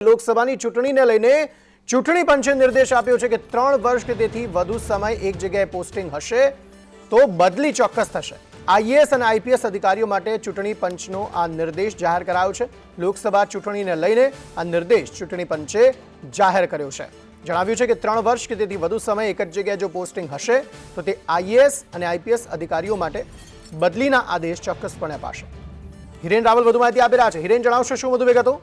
લોકસભાની ચૂંટણીને લઈને ચૂંટણી પંચે નિર્દેશ આપ્યો છે કે 3 વર્ષ કે તેથી વધુ સમય એક જગ્યાએ પોસ્ટિંગ હશે તો બદલી ચોક્કસ થશે। આઈએએસ અને આઈપીએસ અધિકારીઓ માટે ચૂંટણી પંચનો આ નિર્દેશ જાહેર કરાયો છે। લોકસભા ચૂંટણીને લઈને આ નિર્દેશ ચૂંટણી પંચે જાહેર કર્યો છે। જણાવ્યું છે કે 3 વર્ષ કે તેથી વધુ સમય એક જ જગ્યાએ જો પોસ્ટિંગ હશે તો તે આઈએએસ અને આઈપીએસ અધિકારીઓ માટે બદલીના આદેશ ચોક્કસપણે અપાશે। હિરેન રાવલ વધુ માહિતી આપી રહ્યા છે। હિરેન, જણાવશો શું વધુ વિગતો?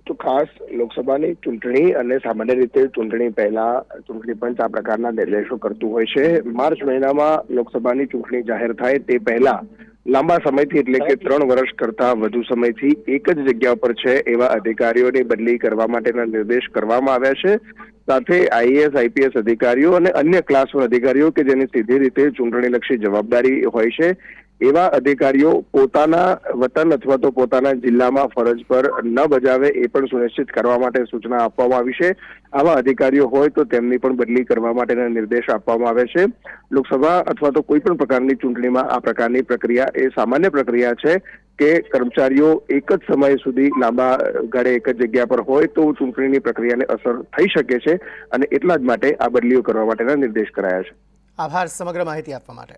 તો ખાસ લોકસભાની ચૂંટણી અને સામાન્ય રીતે ચૂંટણી પહેલા ચૂંટણી પંચ આ પ્રકારના નિર્દેશો કરતું હોય છે। માર્ચ મહિનામાં લોકસભાની ચૂંટણી જાહેર થાય તે પહેલા લાંબા સમયથી એટલે કે 3 વર્ષ કરતા વધુ સમયથી એક જ જગ્યા પર છે એવા અધિકારીઓની બદલી કરવા માટેના નિર્દેશ કરવામાં આવ્યા છે। સાથે આઈએએસ આઈપીએસ અધિકારીઓ અને અન્ય ક્લાસ 1 અધિકારીઓ કે જેની સીધી રીતે ચૂંટણીલક્ષી જવાબદારી હોય છે એવા અધિકારીઓ પોતાના વતન અથવા તો પોતાના જિલ્લામાં ફરજ પર ન બજાવે એ પણ સુનિશ્ચિત કરવા માટે સૂચના આપવામાં આવી છે। આવા અધિકારીઓ હોય તો તેમની પણ બદલી કરવા માટેના નિર્દેશ આપવામાં આવે છે। લોકસભા અથવા તો કોઈ પણ પ્રકારની ચૂંટણીમાં આ પ્રકારની પ્રક્રિયા એ સામાન્ય પ્રક્રિયા છે કે કર્મચારીઓ એક જ સમય સુધી લાંબા ગાળે એક જ જગ્યા પર હોય તો ચૂંટણીની પ્રક્રિયાને અસર થઈ શકે છે અને એટલા જ માટે આ બદલીઓ કરવા માટેના નિર્દેશ કરાયા છે। આભાર સમગ્ર માહિતી આપવા માટે।